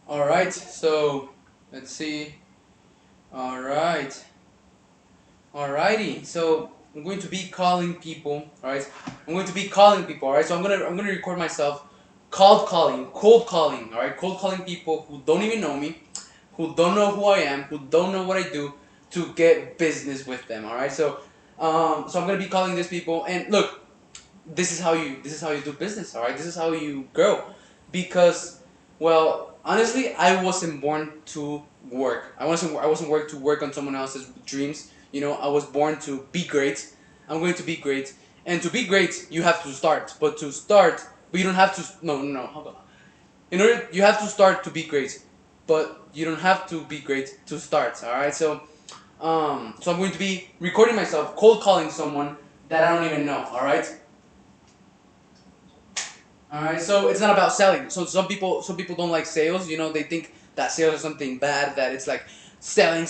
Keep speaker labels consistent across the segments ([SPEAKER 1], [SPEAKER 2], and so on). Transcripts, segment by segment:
[SPEAKER 1] All right, so let's see. All right, alrighty. So I'm going to be calling people. All right, I'm going to be calling people. All right, so I'm gonna record myself, cold calling. All right, cold calling people who don't even know me, who don't know who I am, who don't know what I do, to get business with them. All right, so I'm gonna be calling these people. And look, this is how you do business. All right, this is how you grow, because, well, honestly, I wasn't born to work. I wasn't work to work on someone else's dreams. I was born to be great. I'm going to be great, and to be great, you have to start. But you don't have to. No, no, no. Hold on. You have to start to be great, but you don't have to be great to start. All right, so I'm going to be recording myself cold calling someone that I don't even know. All right. All right, so it's not about selling. So some people don't like sales. They think that sales is something bad. That it's like selling.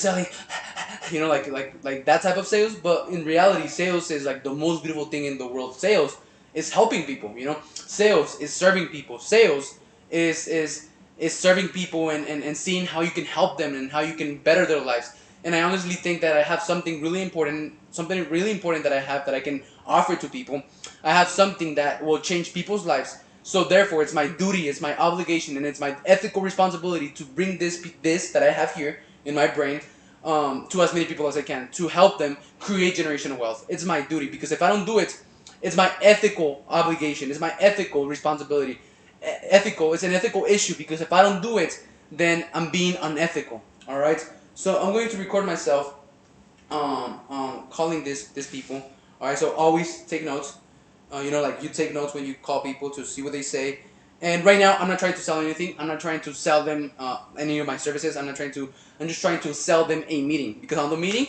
[SPEAKER 1] Like that type of sales. But in reality, sales is like the most beautiful thing in the world. Sales is helping people. Sales is serving people. Sales is serving people, and seeing how you can help them and how you can better their lives. And I honestly think that I have something really important that I have that I can offer to people. I have something that will change people's lives. So therefore, it's my duty, it's my obligation, and it's my ethical responsibility to bring this that I have here in my brain, to as many people as I can, to help them create generational wealth. It's my duty, because if I don't do it, it's my ethical obligation. It's my ethical responsibility. It's an ethical issue, because if I don't do it, then I'm being unethical. All right. So I'm going to record myself, calling these people. All right. So always take notes. Like you take notes when you call people to see what they say. And right now, I'm not trying to sell anything. I'm not trying to sell them any of my services. I'm just trying to sell them a meeting, because on the meeting,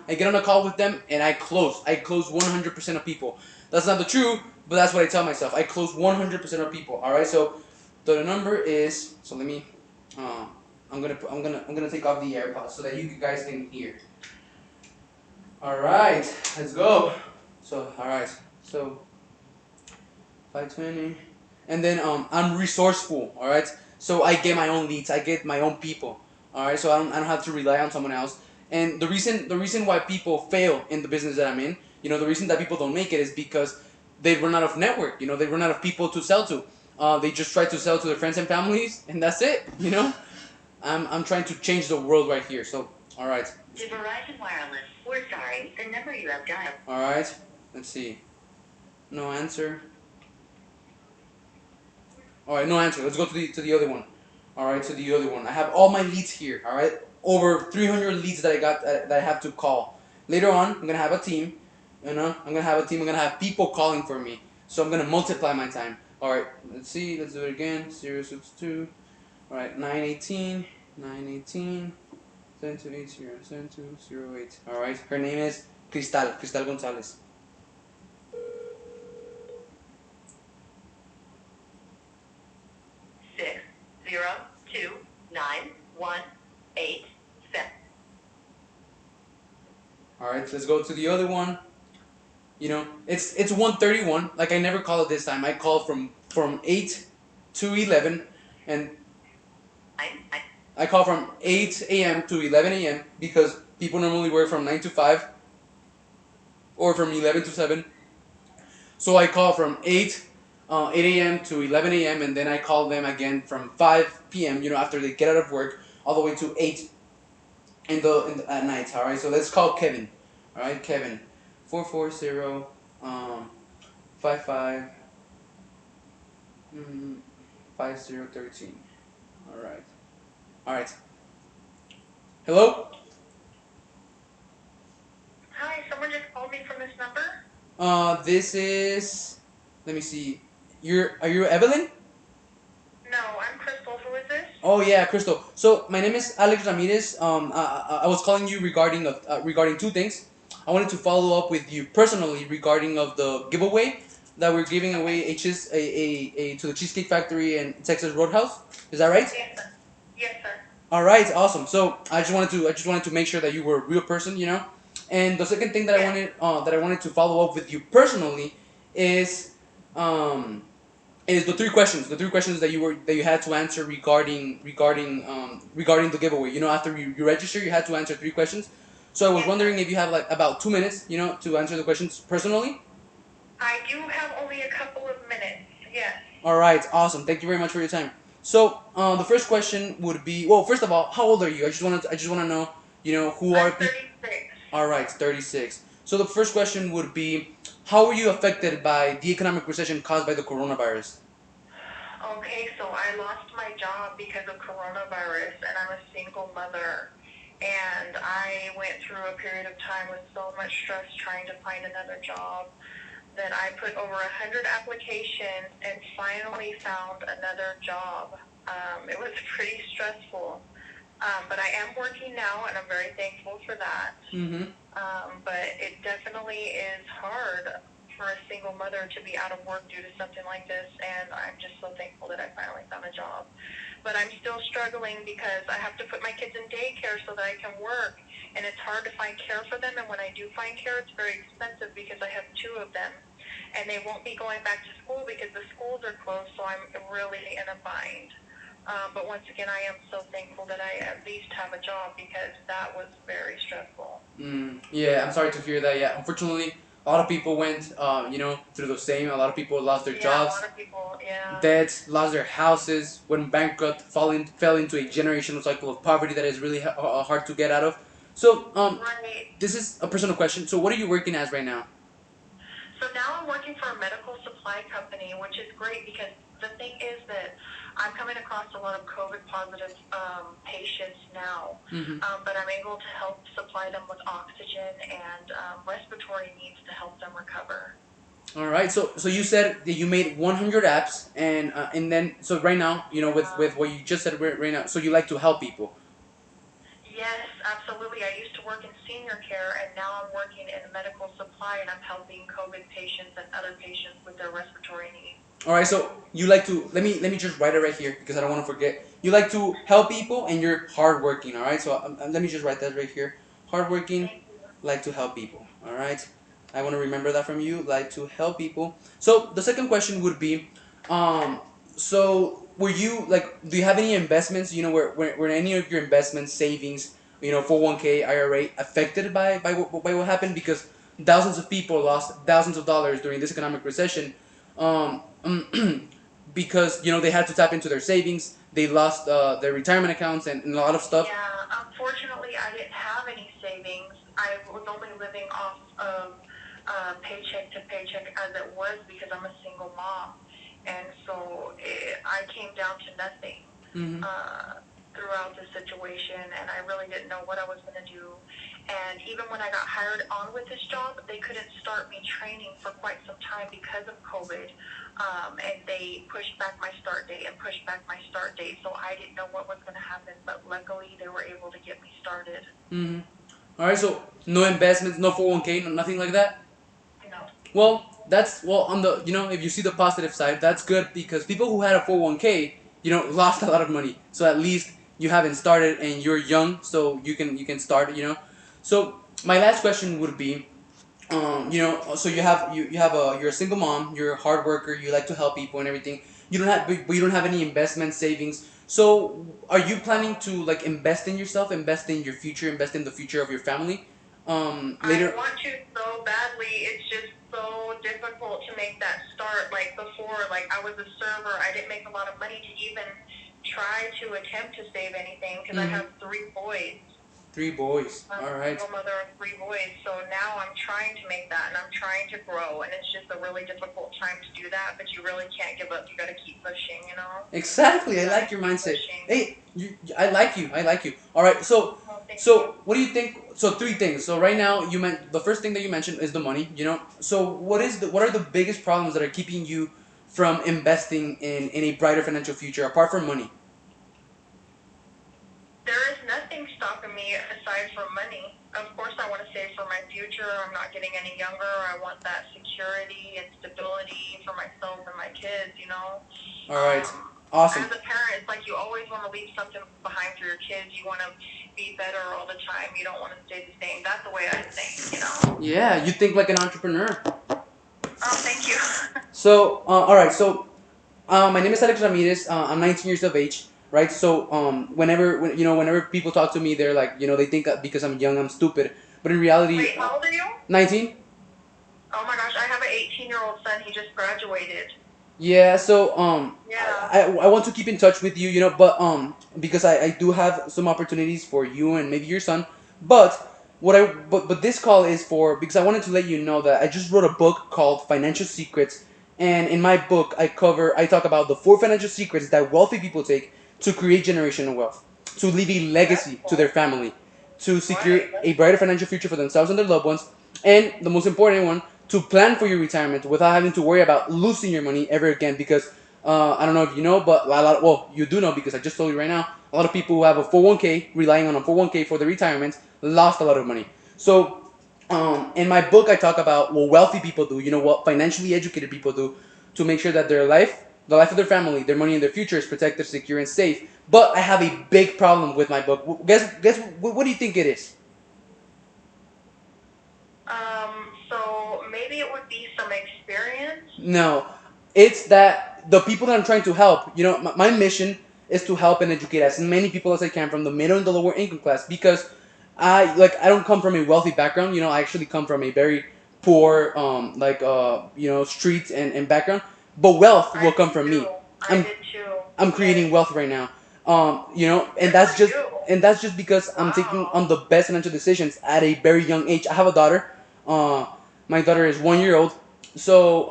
[SPEAKER 1] I get on a call with them and I close. I close 100% of people. That's not the truth, but that's what I tell myself. I close 100% of people. All right. So the number is. So let me. Uh, I'm gonna take off the AirPods so that you guys can hear. All right. Let's go. So all right. So 520. And then I'm resourceful. All right. So I get my own leads. I get my own people. All right. So I don't have to rely on someone else. And the reason why people fail in the business that I'm in, the reason that people don't make it is because they run out of network. They run out of people to sell to. They just try to sell to their friends and families, and that's it. I'm trying to change the world right here. So all right.
[SPEAKER 2] To Verizon Wireless, we're sorry, the number you have dialed.
[SPEAKER 1] All right. Let's see. No answer. All right, no answer. Let's go to the other one. All right, to the other one. I have all my leads here. All right, over 300 leads that I got, that I have to call. Later on, I'm gonna have a team. I'm gonna have a team. I'm gonna have people calling for me. So I'm gonna multiply my time. All right, let's see. Let's do it again. 062. All right, 918. 918. 7280. 7208. All right. Her name is Cristal Gonzalez.
[SPEAKER 2] 6029187.
[SPEAKER 1] All right, let's go to the other one. It's 1:31. Like, I never call it this time. I call from 8 to 11, and I call from 8 a.m. to 11 a.m. because people normally work from 9 to 5, or from 11 to 7. So I call from 8 a.m. to 11 a.m., and then I call them again from 5 p.m. After they get out of work, all the way to 8 at night. All right. So let's call Kevin. All right, Kevin. 440 55 5013. All right. All right. Hello.
[SPEAKER 2] Hi, someone just called me from this number?
[SPEAKER 1] This is. Let me see. Are you Evelyn?
[SPEAKER 2] No, I'm Crystal. Who is this?
[SPEAKER 1] Oh yeah, Crystal. So my name is Alex Ramirez. I was calling you regarding two things. I wanted to follow up with you personally regarding of the giveaway that we're giving away to the Cheesecake Factory and Texas Roadhouse. Is that right?
[SPEAKER 2] Yes, sir. Yes, sir.
[SPEAKER 1] All right, awesome. So I just wanted to make sure that you were a real person. And the second thing that I wanted to follow up with you personally is, um is the three questions. The three questions that you had to answer regarding the giveaway. You know, after you register, you had to answer three questions. So I was
[SPEAKER 2] Yes,
[SPEAKER 1] wondering
[SPEAKER 2] sir.
[SPEAKER 1] if you have like about 2 minutes, you know, to answer the questions personally.
[SPEAKER 2] I do have only a couple of minutes. Yes.
[SPEAKER 1] All right, awesome. Thank you very much for your time. So the first question would be, well, first of all, how old are you? I just want to know, you know, who are
[SPEAKER 2] I'm
[SPEAKER 1] people.
[SPEAKER 2] 36.
[SPEAKER 1] All right, 36. So the first question would be, how were you affected by the economic recession caused by the coronavirus?
[SPEAKER 2] Okay, so I lost my job because of coronavirus, and I'm a single mother. And I went through a period of time with so much stress trying to find another job that I put over 100 applications and finally found another job. It was pretty stressful, but I am working now, and I'm very thankful for that.
[SPEAKER 1] Mm-hmm.
[SPEAKER 2] But it definitely is hard for a single mother to be out of work due to something like this, and I'm just so thankful that I finally found a job. But I'm still struggling because I have to put my kids in daycare so that I can work, and it's hard to find care for them, and when I do find care, it's very expensive because I have two of them, and they won't be going back to school because the schools are closed, so I'm really in a bind. But once again, I am so thankful that I at least have a job because that was very stressful.
[SPEAKER 1] Yeah, I'm sorry to hear that. Yeah, unfortunately, a lot of people went, you know, through the same. A lot of people lost their
[SPEAKER 2] Yeah, a
[SPEAKER 1] jobs,
[SPEAKER 2] lot of people, yeah.
[SPEAKER 1] debts, lost their houses, went bankrupt, fell into a generational cycle of poverty that is really hard to get out of. So,
[SPEAKER 2] Right.
[SPEAKER 1] this is a personal question. So, what are you working as right now?
[SPEAKER 2] So now I'm working for a medical supply company, which is great because the thing is that I'm coming across a lot of COVID positive patients now,
[SPEAKER 1] Mm-hmm.
[SPEAKER 2] but I'm able to help supply them with oxygen and respiratory needs to help them recover.
[SPEAKER 1] All right. So you said that you made 100 apps, and then so right now, you know, with what you just said right now, so you like to help people.
[SPEAKER 2] Yes, absolutely. I used to work in senior care, and now I'm working in medical supply, and I'm helping COVID patients and other patients with their respiratory needs.
[SPEAKER 1] All right. So you like to let me just write it right here because I don't want to forget. You like to help people, and you're hardworking. All right. So let me just write that right here. Hardworking,
[SPEAKER 2] Thank you.
[SPEAKER 1] like to help people. All right. I want to remember that from you. Like to help people. So the second question would be, um, so were you like, do you have any investments? You know, were any of your investments, savings, you know, 401k, IRA affected by what happened? Because thousands of people lost thousands of dollars during this economic recession, um, because you know they had to tap into their savings. They lost their retirement accounts and a lot of stuff.
[SPEAKER 2] Yeah, unfortunately, I didn't have any savings. I was only living off of paycheck to paycheck as it was because I'm a single mom. And so I came down to nothing
[SPEAKER 1] Mm-hmm.
[SPEAKER 2] throughout the situation, and I really didn't know what I was going to do. And even when I got hired on with this job, they couldn't start me training for quite some time because of COVID. And they pushed back my start date and pushed back my start date. So I didn't know what was going to happen, but luckily they were able to get me started.
[SPEAKER 1] Mm-hmm. All right. So no investments, no 401k, no, nothing like that.
[SPEAKER 2] No.
[SPEAKER 1] Well, that's well on the, you know, if you see the positive side, that's good because people who had a 401k, you know, lost a lot of money. So at least you haven't started and you're young, so you can start, you know. So my last question would be, you know, so you have a you're a single mom, you're a hard worker, you like to help people and everything. You don't have but you don't have any investment savings. So are you planning to like invest in yourself, invest in your future, invest in the future of your family?
[SPEAKER 2] I
[SPEAKER 1] Later.
[SPEAKER 2] want to so badly. It's just so difficult to make that start. Like before, like I was a server. I didn't make a lot of money to even try to attempt to save anything because I
[SPEAKER 1] Mm-hmm.
[SPEAKER 2] have three boys.
[SPEAKER 1] Three boys.
[SPEAKER 2] I'm
[SPEAKER 1] All
[SPEAKER 2] a
[SPEAKER 1] right.
[SPEAKER 2] single mother of three boys, so now I'm trying to make that, and I'm trying to grow, and it's just a really difficult time to do that. But you really can't give up. You got to keep pushing, you know.
[SPEAKER 1] Exactly.
[SPEAKER 2] You
[SPEAKER 1] I
[SPEAKER 2] got to
[SPEAKER 1] like your
[SPEAKER 2] keep
[SPEAKER 1] mindset.
[SPEAKER 2] pushing.
[SPEAKER 1] Hey, I like you. I like you. All right. So,
[SPEAKER 2] Well, thank you.
[SPEAKER 1] so what do you think? So three things. So right now, you meant the first thing that you mentioned is the money. You know. So what are the biggest problems that are keeping you from investing in a brighter financial future apart from money?
[SPEAKER 2] There is nothing stopping me aside from money. Of course, I want to save for my future. I'm not getting any younger. I want that security and stability for myself and my kids, you know.
[SPEAKER 1] All right. Awesome.
[SPEAKER 2] As a parent, it's like you always want to leave something behind for your kids. You want to be better all the time. You don't want to stay the same. That's the way I think, you know.
[SPEAKER 1] Yeah, you think like an entrepreneur.
[SPEAKER 2] Oh, thank you.
[SPEAKER 1] So, all right. So My name is Alex Ramirez. I'm 19 years of age, right? So whenever people talk to me, they're like, they think that because I'm young, I'm stupid. But in reality,
[SPEAKER 2] Wait, how old are you?
[SPEAKER 1] 19.
[SPEAKER 2] Oh my gosh, I have an 18-year-old son. He just graduated.
[SPEAKER 1] Yeah. So
[SPEAKER 2] Yeah.
[SPEAKER 1] I want to keep in touch with you, but because I do have some opportunities for you and maybe your son, but but this call is for because I wanted to let you know that I just wrote a book called Financial Secrets, and in my book I talk about the 4 financial secrets that wealthy people take to create generational wealth, to leave a legacy to their family, to secure
[SPEAKER 2] Right.
[SPEAKER 1] a brighter financial future for themselves and their loved ones, and the most important one, to plan for your retirement without having to worry about losing your money ever again. Because I don't know if you know, but well, you do know because I just told you right now. A lot of people who have a 401k, relying on a 401k for their retirement, lost a lot of money. So, in my book, I talk about what wealthy people do. What financially educated people do to make sure that their life, the life of their family, their money, and their future is protected, secure, and safe. But I have a big problem with my book. Guess what do you think it is?
[SPEAKER 2] So maybe it would be some experience.
[SPEAKER 1] No, it's that the people that I'm trying to help, my mission is to help and educate as many people as I can from the middle and the lower income class because I don't come from a wealthy background. I actually come from a very poor street and background. But wealth
[SPEAKER 2] I
[SPEAKER 1] will come
[SPEAKER 2] did
[SPEAKER 1] from
[SPEAKER 2] too.
[SPEAKER 1] me.
[SPEAKER 2] I
[SPEAKER 1] I'm
[SPEAKER 2] did too.
[SPEAKER 1] I'm
[SPEAKER 2] Yes.
[SPEAKER 1] creating wealth right now. And
[SPEAKER 2] Good
[SPEAKER 1] that's
[SPEAKER 2] for
[SPEAKER 1] just
[SPEAKER 2] you.
[SPEAKER 1] because I'm taking
[SPEAKER 2] Wow.
[SPEAKER 1] on the best financial decisions at a very young age. I have a daughter. Uh, my daughter is 1 year old. So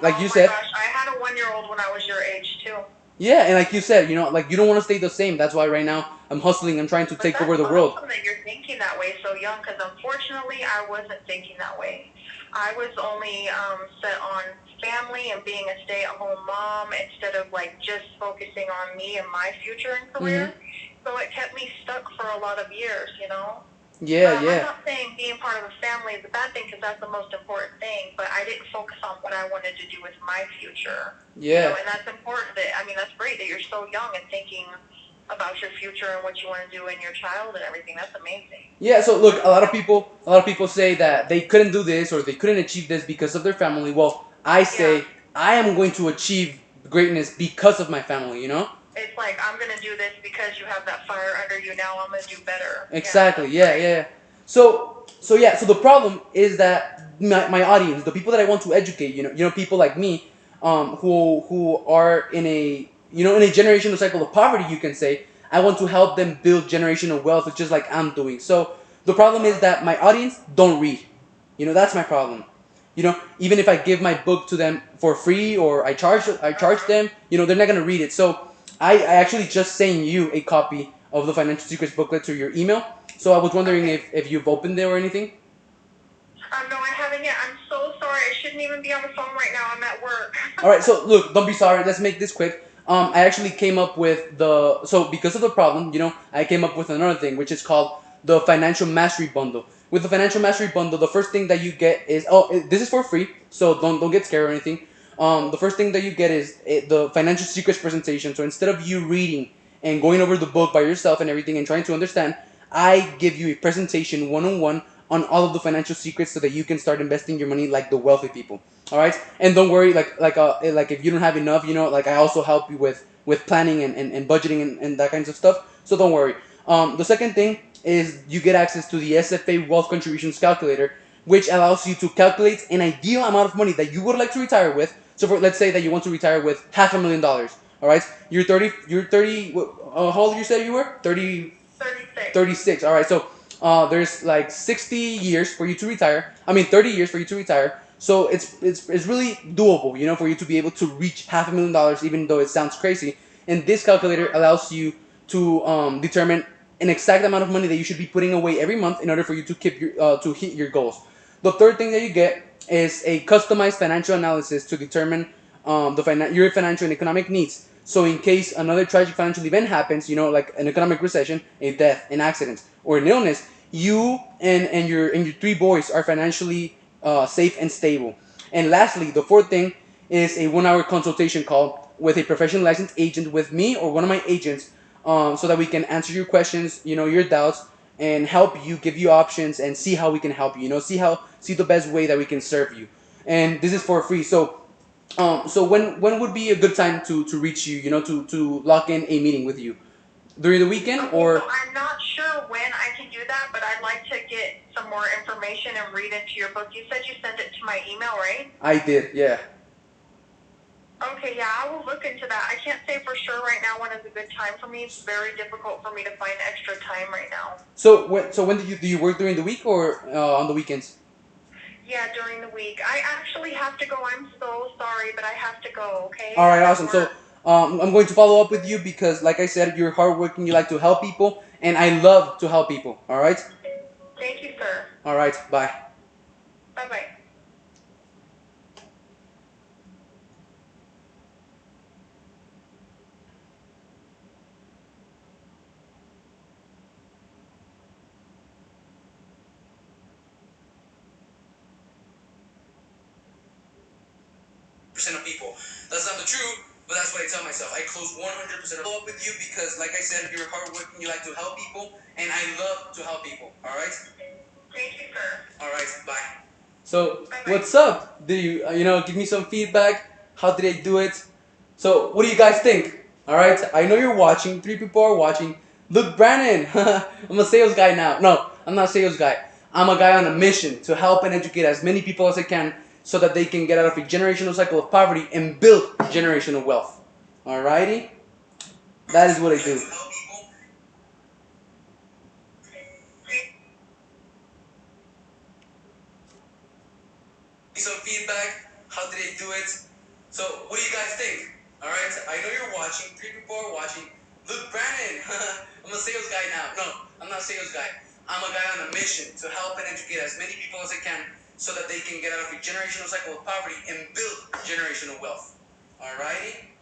[SPEAKER 1] like
[SPEAKER 2] Oh
[SPEAKER 1] you
[SPEAKER 2] my
[SPEAKER 1] said,
[SPEAKER 2] gosh, I had a 1-year-old when I was your age too.
[SPEAKER 1] yeah, and like you said, like you don't want to stay the same. That's why right now I'm hustling. I'm trying to
[SPEAKER 2] But
[SPEAKER 1] take
[SPEAKER 2] that's
[SPEAKER 1] over the world.
[SPEAKER 2] awesome that you're thinking that way so young, because unfortunately I wasn't thinking that way. I was only set on family and being a stay-at-home mom instead of like just focusing on me and my future and
[SPEAKER 1] Mm-hmm.
[SPEAKER 2] career. So it kept me stuck for a lot of years.
[SPEAKER 1] Yeah,
[SPEAKER 2] I'm
[SPEAKER 1] yeah,
[SPEAKER 2] not saying being part of a family is a bad thing because that's the most important thing, but I didn't focus on what I wanted to do with my future.
[SPEAKER 1] yeah.
[SPEAKER 2] And that's important. That's great that you're so young and thinking about your future and what you want to do in your child and everything. That's amazing.
[SPEAKER 1] Yeah, so look, a lot of people say that they couldn't do this or they couldn't achieve this because of their family. Well, I
[SPEAKER 2] Yeah.
[SPEAKER 1] say I am going to achieve greatness because of my family.
[SPEAKER 2] It's like, I'm going to do this because you have that fire under you. Now I'm going to do better.
[SPEAKER 1] Exactly.
[SPEAKER 2] That's
[SPEAKER 1] Yeah,
[SPEAKER 2] great.
[SPEAKER 1] yeah. So yeah. So the problem is that my audience, the people that I want to educate, people like me, who are in a in a generational cycle of poverty, you can say. I want to help them build generational wealth, just like I'm doing. So the problem is that my audience don't read. That's my problem. Even if I give my book to them for free or I charge them, they're not gonna read it. So I actually just sent you a copy of the Financial Secrets booklet to your email. So I was wondering
[SPEAKER 2] Okay.
[SPEAKER 1] if you've opened it or anything.
[SPEAKER 2] No, I haven't yet. I'm so sorry. I shouldn't even be on the phone right now. I'm at work.
[SPEAKER 1] All right. So look, don't be sorry. Let's make this quick. I actually came up with because of the problem, I came up with another thing which is called the Financial Mastery Bundle. With the Financial Mastery Bundle, the first thing that you get is this is for free, so don't get scared or anything. The first thing that you get is the Financial Secrets presentation. So instead of you reading and going over the book by yourself and everything and trying to understand, I give you a presentation one-on-one on all of the financial secrets so that you can start investing your money like the wealthy people. All right, and don't worry, like if you don't have enough, like I also help you with planning and budgeting and that kinds of stuff. So don't worry. The second thing is you get access to the SFA Wealth Contributions Calculator, which allows you to calculate an ideal amount of money that you would like to retire with. So let's say that you want to retire with $500,000. All right, you're 30. You're 30. How old you said you were? 30.
[SPEAKER 2] 36.
[SPEAKER 1] 36. All right, so there's like 60 years for you to retire. I mean, 30 years for you to retire. So it's really doable, for you to be able to reach $500,000, even though it sounds crazy. And this calculator allows you to determine an exact amount of money that you should be putting away every month in order for you to keep to hit your goals. The third thing that you get is a customized financial analysis to determine your financial and economic needs. So in case another tragic financial event happens, like an economic recession, a death, an accident, or an illness, you and your 3 boys are financially safe and stable. And lastly, the fourth thing is a 1 hour consultation call with a professional licensed agent with me or one of my agents, so that we can answer your questions, your doubts, and help you, give you options, and see how we can help you. See the best way that we can serve you. And this is for free. So So when would be a good time to reach you? You know, to lock in a meeting with you during the weekend
[SPEAKER 2] Okay,
[SPEAKER 1] or?
[SPEAKER 2] so I'm not sure when I can do that, but I'd like to get some more information and read into your book. You said you sent it to my email, right?
[SPEAKER 1] I did, yeah.
[SPEAKER 2] Okay, yeah, I will look into that. I can't say for sure right now when is a good time for me. It's very difficult for me to find extra time right now.
[SPEAKER 1] So when do you work during the week or on the weekends?
[SPEAKER 2] Yeah, during the week. I actually have to go. I'm so sorry, but I have to go, okay?
[SPEAKER 1] All right,
[SPEAKER 2] I'm at
[SPEAKER 1] awesome. So
[SPEAKER 2] work.
[SPEAKER 1] I'm going to follow up with you because, like I said, you're hardworking. You like to help people, and I love to help people. All right.
[SPEAKER 2] Thank you, sir.
[SPEAKER 1] All right. Bye.
[SPEAKER 2] Bye-bye.
[SPEAKER 1] Percent of people. That's not the truth, but that's what I tell myself. I close 100% of up with you because, like I said, you're hardworking. You like to help people, and I love to help people. All right.
[SPEAKER 2] Thank you, sir.
[SPEAKER 1] All right. Bye. So
[SPEAKER 2] Bye-bye.
[SPEAKER 1] what's up? Did you give me some feedback? How did I do it? So what do you guys think? All right. I know you're watching. 3 people are watching. Look, Brandon. I'm a sales guy now. No, I'm not a sales guy. I'm a guy on a mission to help and educate as many people as I can so that they can get out of a generational cycle of poverty and build generational wealth. Alrighty? That is what I do. Some feedback. How did I do it? So what do you guys think? Alright? I know you're watching. 3 people are watching. Look, Brandon. I'm a sales guy now. No, I'm not a sales guy. I'm a guy on a mission to help and educate as many people as I can so that they can get out of a generational cycle of poverty and build generational wealth. Alrighty?